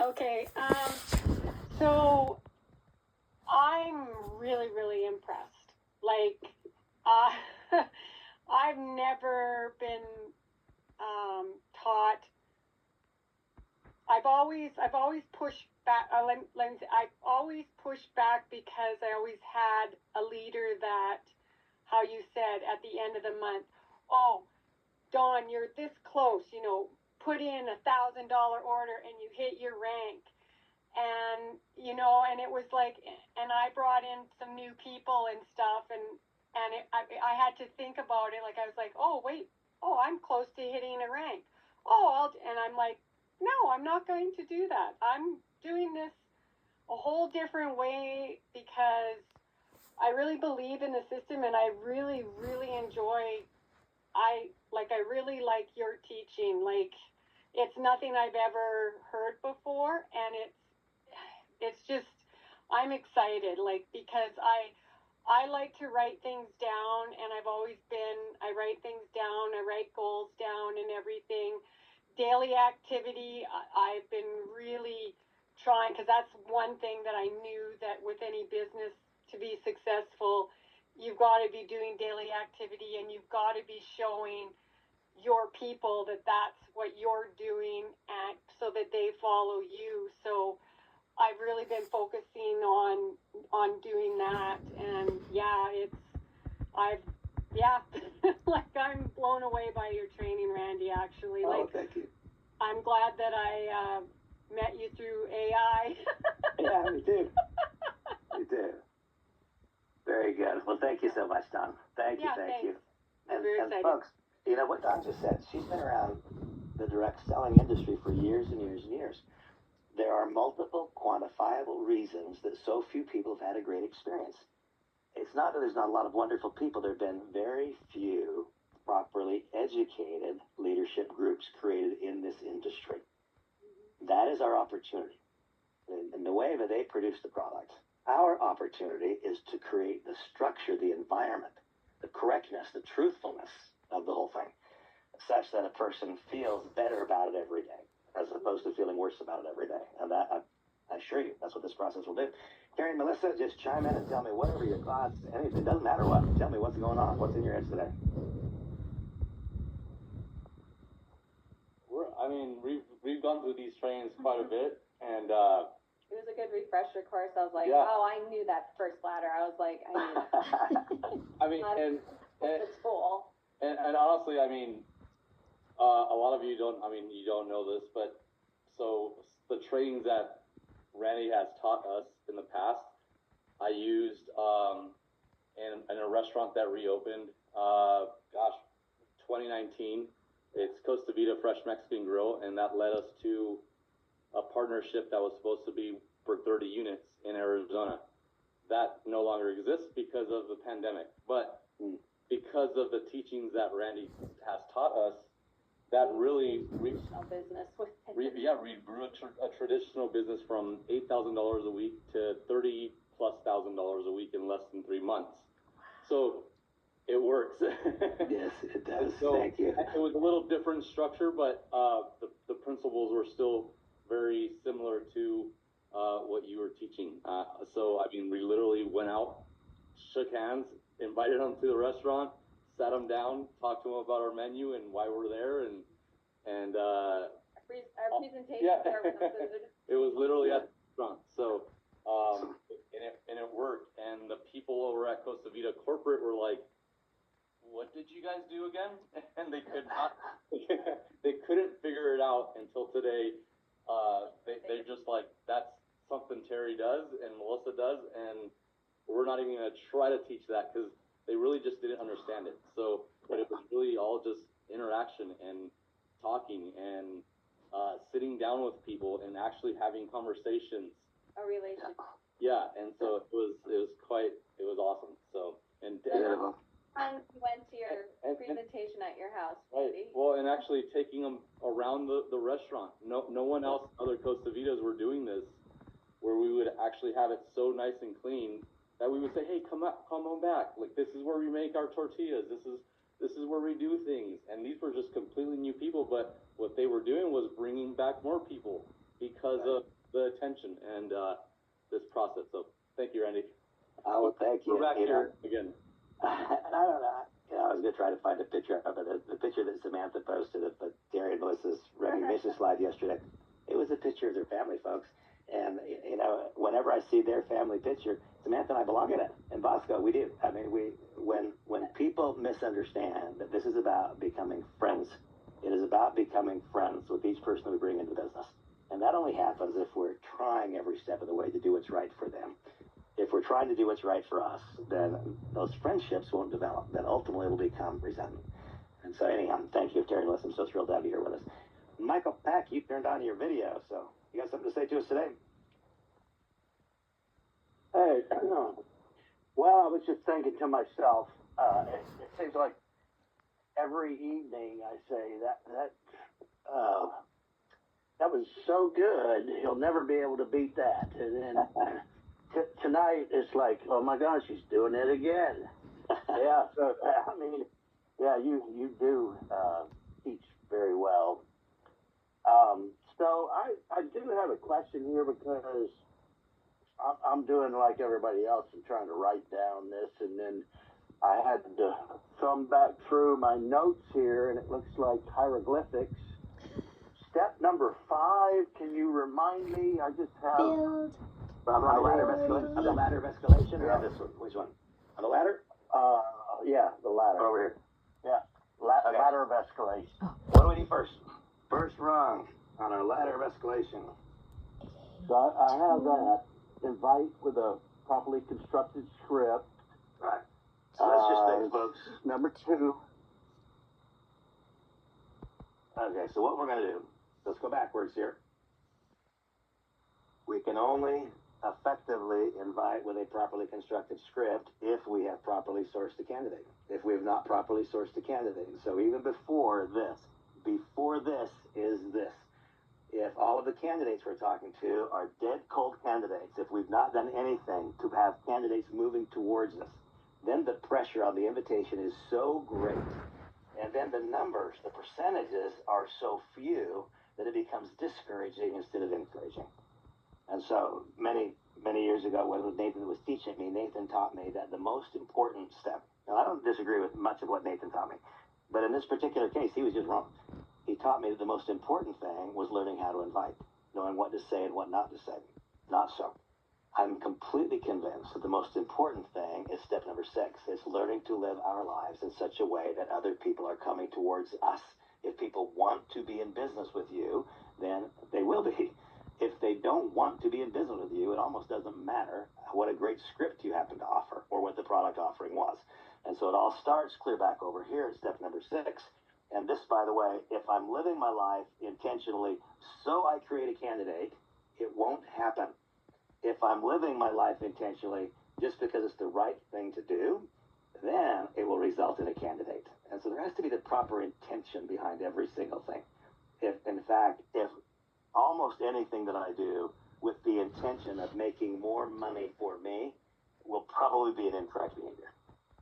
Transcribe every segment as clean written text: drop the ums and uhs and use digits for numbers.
Okay. So I'm really, really impressed. Like, uh, I've never been taught. I've always pushed back. I've always pushed back because I always had a leader that, how you said at the end of the month, oh, Dawn, you're this close. Put in $1,000 order and you hit your rank. And it was like, and I brought in some new people and stuff, and I had to think about it. Like, I was like, oh wait, oh, I'm close to hitting a rank. And I'm like, no, I'm not going to do that. I'm doing this a whole different way because I really believe in the system, and I really, really enjoy. I really like your teaching. Like, it's nothing I've ever heard before, and it's just, I'm excited, like, because I like to write things down, and I write things down, I write goals down and everything. Daily activity, I've been really trying, because that's one thing that I knew that with any business to be successful, you've got to be doing daily activity, and you've got to be showing your people that that's what you're doing, and so that they follow you. So I've really been focusing on doing that, and I've yeah, like, I'm blown away by your training, Randy. Actually, Oh, like, thank you. I'm glad that I met you through AI. Yeah, me too. Me too. Very good. Well, thank you so much, Don. Thank you, Yeah, thank thanks. you. I'm very And excited. folks, you know what Don just said? She's been around the direct selling industry for years and years and years. There are multiple quantifiable reasons that so few people have had a great experience. It's not that there's not a lot of wonderful people. There have been very few properly educated leadership groups created in this industry. That is our opportunity. In the way that they produce the product, our opportunity is to create the structure, the environment, the correctness, the truthfulness of the whole thing, such that a person feels better about it every day, as opposed to feeling worse about it every day. And that, I assure you, that's what this process will do. Carrie and Melissa, just chime in and tell me whatever your thoughts, anything, doesn't matter what. Tell me what's going on, what's in your heads today. We've gone through these trainings quite a bit, and it was a good refresher course. I was like, Yeah. oh, I knew that first ladder. I was like, I knew that. I mean, and the tool. and honestly, I mean, a lot of you don't know this, but so the trainings that Randy has taught us in the past, I used in a restaurant that reopened, 2019. It's Costa Vida Fresh Mexican Grill, and that led us to a partnership that was supposed to be for 30 units in Arizona. That no longer exists because of the pandemic, but because of the teachings that Randy has taught us, that really business with it. we grew a traditional business from $8,000 a week to $30,000+ a week in less than 3 months. So it works. Yes, it does. So thank you. it was a little different structure, but the principles were still very similar to what you were teaching. So I mean, we literally went out, shook hands, invited them to the restaurant, sat them down, talked to them about our menu and why we're there, and our presentation. yeah. Food. It was literally at the restaurant. So and it worked. And the people over at Costa Vida corporate were like, "What did you guys do again?" And they could not, they couldn't figure it out until today. They're just like, that's something Terry does and Melissa does, and we're not even gonna try to teach that because they really just didn't understand it. So, but it was really all just interaction and talking and sitting down with people and actually having conversations. A relationship. Yeah, and so it was awesome. So and went to your presentation at your house. Right. Well, and actually taking them around the restaurant. No one else, other Costa Vidas were doing this, where we would actually have it so nice and clean that we would say, "Hey, come on back. Like, this is where we make our tortillas. This is where we do things." And these were just completely new people, but what they were doing was bringing back more people. because of the attention and this process. So thank you, Randy. Well, thank you. We're back here again. And I don't know. I was going to try to find a picture of it. The picture that Samantha posted of Terry and Melissa's recognition slide yesterday. It was a picture of their family, folks. And, whenever I see their family picture, Samantha and I belong in it. And Bosco, we do. I mean, when people misunderstand that this is about becoming friends, it is about becoming friends with each person we bring into the business. And that only happens if we're trying every step of the way to do what's right for them. If we're trying to do what's right for us, then those friendships won't develop. Then ultimately it'll become resentment. And so anyhow, thank you, Terry and Melissa. I'm so thrilled to have you here with us. Michael Pack, you turned on your video, so you got something to say to us today? Hey, well, I was just thinking to myself, it seems like every evening I say that was so good, he'll never be able to beat that. And then tonight it's like, oh my gosh, he's doing it again. Yeah, so I mean, yeah, you do teach very well. So I do have a question here because I'm doing like everybody else and trying to write down this, and then I had to thumb back through my notes here, and it looks like hieroglyphics. Step number 5, can you remind me? I just have... Build. On the ladder of escalation, or on this one? Which one? On the ladder? Yeah, the ladder. Over here. Yeah, Okay. ladder of escalation. What do we need first? First rung on our ladder of escalation. So I have that. Invite with a properly constructed script. Right. So that's just things, folks. Number 2. Okay, so what we're going to do, let's go backwards here. We can only effectively invite with a properly constructed script if we have properly sourced a candidate. If we have not properly sourced a candidate. So even before this is this. If all of the candidates we're talking to are dead cold candidates, if we've not done anything to have candidates moving towards us, then the pressure on the invitation is so great. And then the numbers, the percentages are so few that it becomes discouraging instead of encouraging. And so many years ago when Nathan was teaching me, Nathan taught me that the most important step, and I don't disagree with much of what Nathan taught me, but in this particular case, he was just wrong. He taught me that the most important thing was learning how to invite, knowing what to say and what not to say. Not so. I'm completely convinced that the most important thing is step number 6. It's learning to live our lives in such a way that other people are coming towards us. If people want to be in business with you, then they will be. If they don't want to be in business with you, it almost doesn't matter what a great script you happen to offer or what the product offering was. And so it all starts clear back over here at step number 6. And this, by the way, if I'm living my life intentionally so I create a candidate, it won't happen. If I'm living my life intentionally just because it's the right thing to do, then it will result in a candidate. And so there has to be the proper intention behind every single thing. If almost anything that I do with the intention of making more money for me will probably be an incorrect behavior.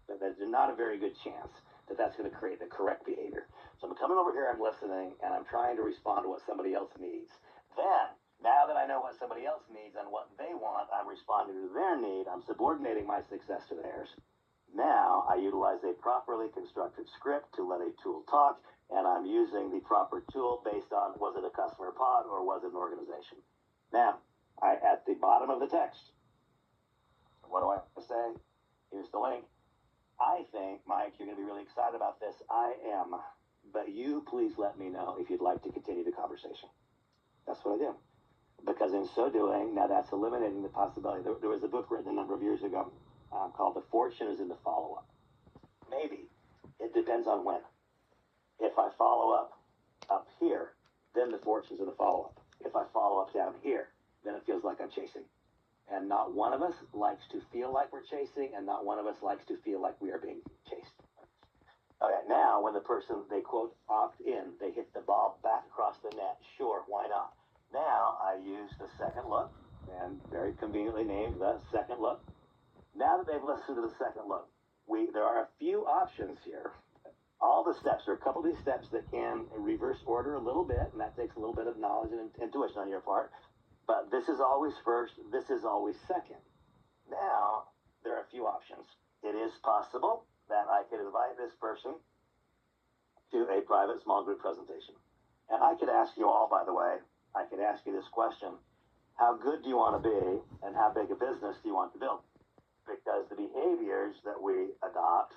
There's not a very good chance that that's going to create the correct behavior. So I'm coming over here, I'm listening, and I'm trying to respond to what somebody else needs. Then, now that I know what somebody else needs and what they want, I'm responding to their need. I'm subordinating my success to theirs. Now, I utilize a properly constructed script to let a tool talk, and I'm using the proper tool based on, was it a customer pod or was it an organization? Now, at the bottom of the text, what do I say? Here's the link. I think, Mike, you're going to be really excited about this. I am. But you please let me know if you'd like to continue the conversation. That's what I do. Because in so doing, now that's eliminating the possibility. There was a book written a number of years ago called The Fortune is in the Follow-Up. Maybe. It depends on when. If I follow up here, then the fortune's in the follow-up. If I follow up down here, then it feels like I'm chasing. And not one of us likes to feel like we're chasing, and not one of us likes to feel like we are being chased. Okay, now when the person, they quote, opt in, they hit the ball back across the net, sure, why not? Now I use the second look, and very conveniently named the second look. Now that they've listened to the second look, there are a few options here. all the steps. There are a couple of these steps that can reverse order a little bit, and that takes a little bit of knowledge and intuition on your part. But this is always first, this is always second. Now, there are a few options. It is possible that I could invite this person to a private small group presentation. And I could ask you all, by the way, I could ask you this question: how good do you want to be, and how big a business do you want to build? Because the behaviors that we adopt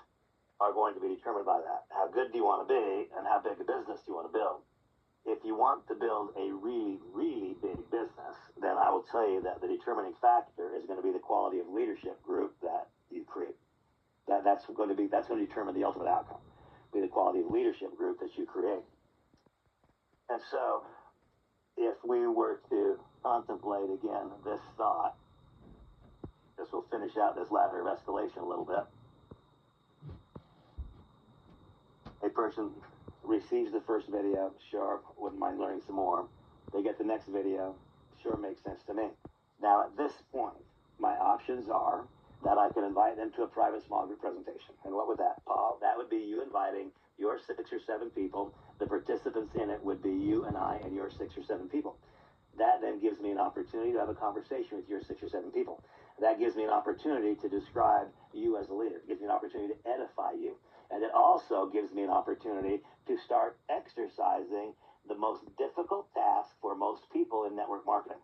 are going to be determined by that. How good do you want to be, and how big a business do you want to build? If you want to build a really, really big business, then I will tell you that the determining factor is going to be the quality of leadership group that you create. That's going to determine the ultimate outcome. Be the quality of leadership group that you create. And so, if we were to contemplate again this thought, this will finish out this ladder of escalation a little bit. A person receives the first video, sure, wouldn't mind learning some more. They get the next video, sure, makes sense to me. Now, at this point, my options are that I can invite them to a private small group presentation. And what would that, Paul? That would be you inviting your 6 or 7 people. The participants in it would be you and I and your 6 or 7 people. That then gives me an opportunity to have a conversation with your 6 or 7 people. That gives me an opportunity to describe you as a leader. It gives me an opportunity to edify you. And it also gives me an opportunity to start exercising the most difficult task for most people in network marketing,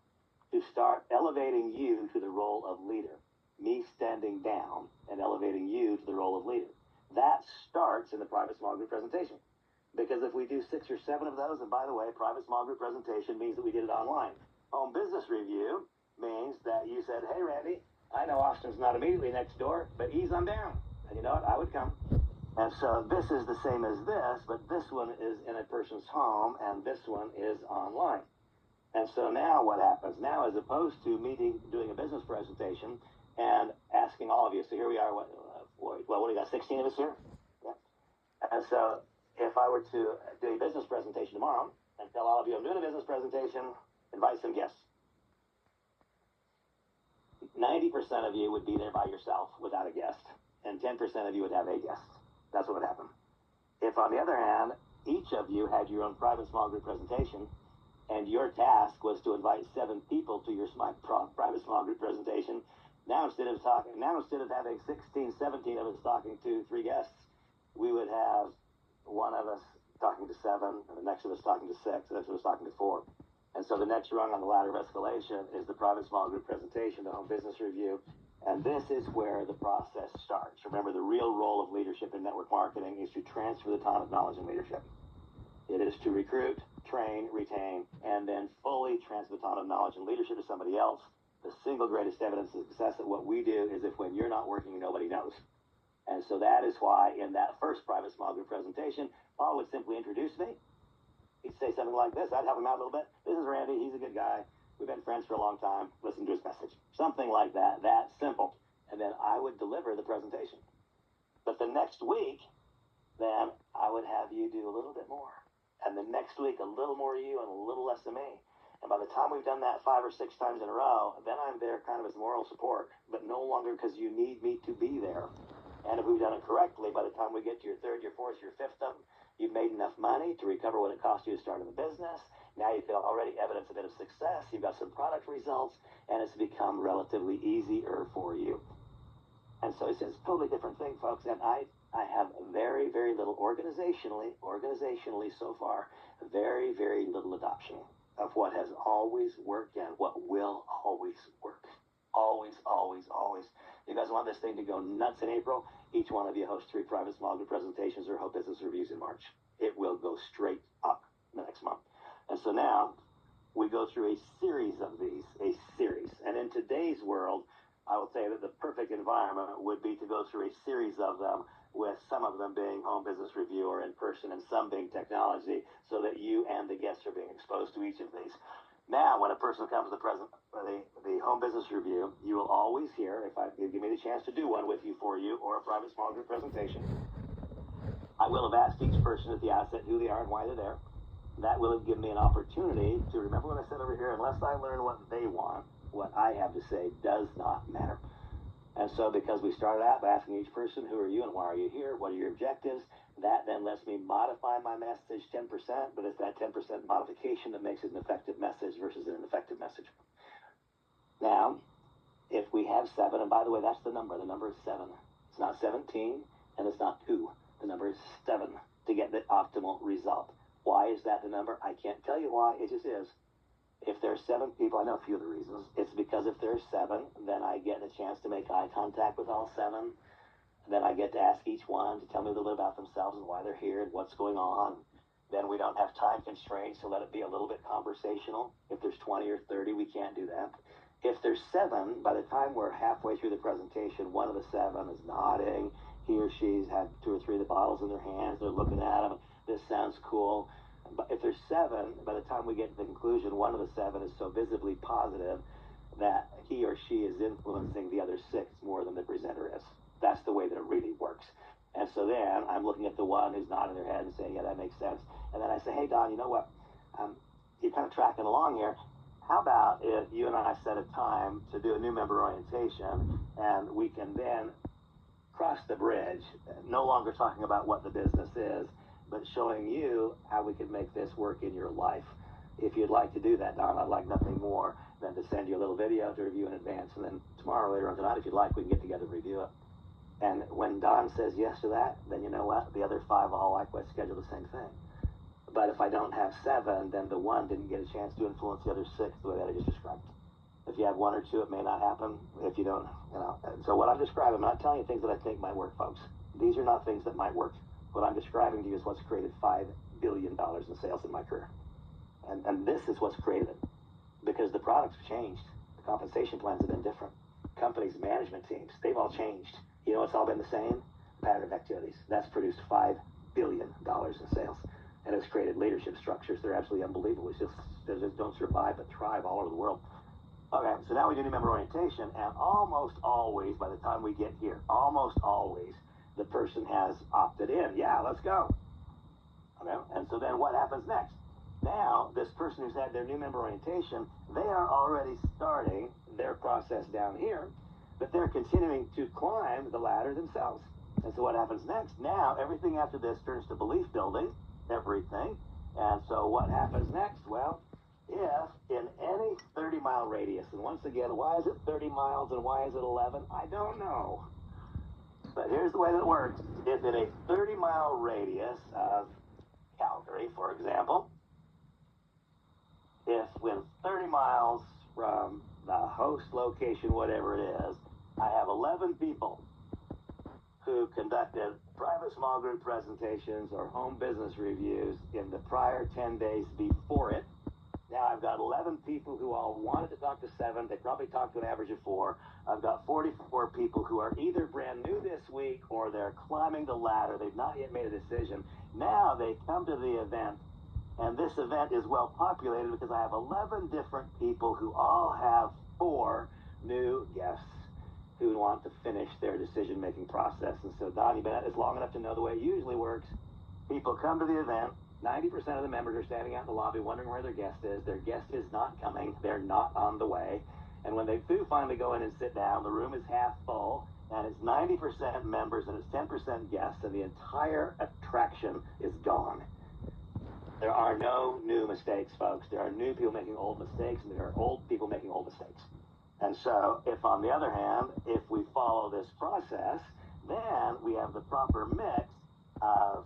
to start elevating you to the role of leader, me standing down and elevating you to the role of leader. That starts in the private small group presentation. Because if we do 6 or 7 of those, and by the way, private small group presentation means that we did it online. Home business review means that you said, hey, Randy, I know Austin's not immediately next door, but ease on down. And you know what? I would come. And so this is the same as this, but this one is in a person's home, and this one is online. And so now what happens? Now, as opposed to me doing a business presentation and asking all of you, so here we are, what do you got, 16 of us here? Yeah. And so if I were to do a business presentation tomorrow and tell all of you I'm doing a business presentation, invite some guests. 90% of you would be there by yourself without a guest, and 10% of you would have a guest. That's what would happen. If, on the other hand, each of you had your own private small group presentation, and your task was to invite 7 people to your private small group presentation, now instead of having 16, 17 of us talking to 3 guests, we would have one of us talking to 7, and the next of us talking to 6, and the next of us talking to 4. And so the next rung on the ladder of escalation is the private small group presentation, the home business review. And this is where the process starts. Remember, the real role of leadership in network marketing is to transfer the ton of knowledge and leadership. It is to recruit, train, retain, and then fully transfer the ton of knowledge and leadership to somebody else. The single greatest evidence of success at what we do is if when you're not working, nobody knows. And so that is why in that first private small group presentation, Paul would simply introduce me. He'd say something like this. I'd help him out a little bit. This is Randy. He's a good guy. We've been friends for a long time. Listen to his message. Something like that. That simple. And then I would deliver the presentation. But the next week, then I would have you do a little bit more. And the next week, a little more you and a little less of me. And by the time we've done that 5 or 6 times in a row, then I'm there kind of as moral support, but no longer because you need me to be there. And if we've done it correctly, by the time we get to your 3rd, your 4th, your 5th of them, you've made enough money to recover what it cost you to start in the business. Now you've got already evidence of it of success. You've got some product results, and it's become relatively easier for you. And so it's a totally different thing, folks. And I have very, very little organizationally so far, very, very little adoption of what has always worked and what will always work. Always, always, always. You guys want this thing to go nuts in April? Each one of you hosts 3 private small group presentations or Hope Business Reviews in March. It will go straight up the next month. And so now we go through a series of these, And in today's world, I would say that the perfect environment would be to go through a series of them, with some of them being home business review or in person and some being technology, so that you and the guests are being exposed to each of these. Now, when a person comes to the home business review, you will always hear, if you give me the chance to do one with you for you, or a private small group presentation, I will have asked each person at the outset who they are and why they're there. That will have given me an opportunity to remember what I said over here. Unless I learn what they want, what I have to say does not matter. And so because we started out by asking each person, who are you and why are you here? What are your objectives? That then lets me modify my message 10%, but it's that 10% modification that makes it an effective message versus an ineffective message. Now, if we have 7, and by the way, that's the number is 7. It's not 17, and it's not 2. The number is 7 to get the optimal result. Why is that the number? I can't tell you why, it just is. If there's 7 people, I know a few of the reasons. It's because if there's 7, then I get a chance to make eye contact with all 7. Then I get to ask each one to tell me a little bit about themselves and why they're here and what's going on. Then we don't have time constraints, so let it be a little bit conversational. If there's 20 or 30, we can't do that. If there's 7, by the time we're halfway through the presentation, one of the 7 is nodding. He or she's had 2 or 3 of the bottles in their hands. They're looking at them. This sounds cool. But if there's 7, by the time we get to the conclusion, one of the 7 is so visibly positive that he or she is influencing the other 6 more than the presenter is. That's the way that it really works. And so then I'm looking at the one who's nodding their head and saying, yeah, that makes sense. And then I say, hey, Don, you know what? You're kind of tracking along here. How about if you and I set a time to do a new member orientation, and we can then cross the bridge, no longer talking about what the business is, but showing you how we can make this work in your life. If you'd like to do that, Don, I'd like nothing more than to send you a little video to review in advance, and then tomorrow, later on tonight, if you'd like, we can get together and review it. And when Don says yes to that, then you know what? The other 5 all likewise schedule the same thing. But if I don't have 7, then the 1 didn't get a chance to influence the other 6 the way that I just described. If you have 1 or 2, it may not happen. If you don't, So what I'm describing, I'm not telling you things that I think might work, folks. These are not things that might work. What I'm describing to you is what's created $5 billion in sales in my career. And this is what's created it. Because the products have changed. The compensation plans have been different. Companies, management teams, they've all changed. You know what's all been the same? Pattern of activities. That's produced $5 billion in sales. And it's created leadership structures. They're absolutely unbelievable. They just don't survive but thrive all over the world. Okay, so now we do new member orientation, and almost always, by the time we get here, almost always, the person has opted in. Yeah, let's go. Okay, and so then what happens next? Now, this person who's had their new member orientation, they are already starting their process down here, but they're continuing to climb the ladder themselves. And so what happens next? Now, everything after this turns to belief building, everything. And so what happens next? Well, if in any 30-mile radius, and once again, why is it 30 miles and why is it 11? I don't know. But here's the way that it works. If in a 30-mile radius of Calgary, for example, if when 30 miles from the host location, whatever it is, I have 11 people who conducted private small group presentations or home business reviews in the prior 10 days before it. Now I've got 11 people who all wanted to talk to 7. They probably talked to an average of 4. I've got 44 people who are either brand new this week or they're climbing the ladder. They've not yet made a decision. Now they come to the event, and this event is well populated because I have 11 different people who all have 4 new guests who want to finish their decision-making process. And so, Don, you've been at this long enough to know the way it usually works. People come to the event. 90% of the members are standing out in the lobby wondering where their guest is. Their guest is not coming. They're not on the way. And when they do finally go in and sit down, the room is half full, and it's 90% members and it's 10% guests, and the entire attraction is gone. There are no new mistakes, folks. There are new people making old mistakes, and there are old people making old mistakes. And so, if on the other hand, if we follow this process, then we have the proper mix of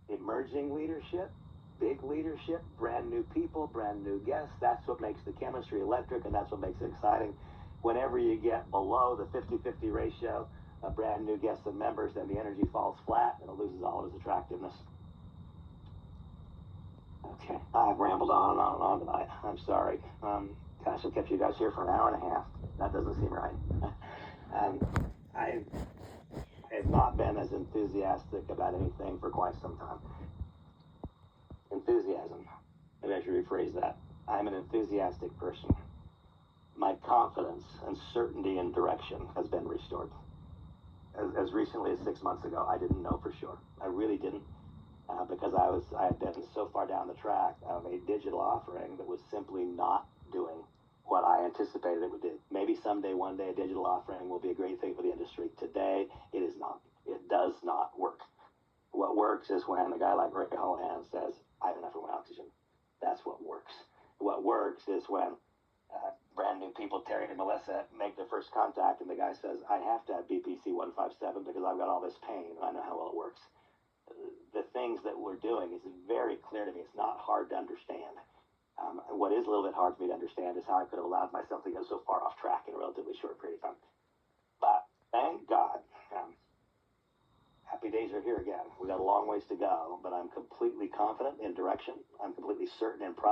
emerging leadership, big leadership, brand new people, brand new guests. That's what makes the chemistry electric, and that's what makes it exciting. Whenever you get below the 50-50 ratio of brand new guests and members, then the energy falls flat and it loses all of its attractiveness. Okay, I've rambled on and on and on tonight. I'm sorry. Gosh, I've kept you guys here for an hour and a half. That doesn't seem right. I have not been as enthusiastic about anything for quite some time. Enthusiasm. Maybe I should rephrase that. I'm an enthusiastic person. My confidence and certainty in direction has been restored. As recently as 6 months ago, I didn't know for sure. I really didn't. Because I had been so far down the track of a digital offering that was simply not doing what I anticipated it would do. Maybe someday, one day, a digital offering will be a great thing for the industry. Today, it is not. It does not work. What works is when a guy like Ray Holohan says, I have enough of my oxygen. That's what works. What works is when brand new people, Terry and Melissa, make their first contact and the guy says, I have to have BPC 157 because I've got all this pain and I know how well it works. The things that we're doing is very clear to me. It's not hard to understand. What is a little bit hard for me to understand is how I could have allowed myself to go so far off track in a relatively short period of time. But thank God, happy days are here again. We got a long ways to go, but I'm completely confident in direction. I'm completely certain in progress.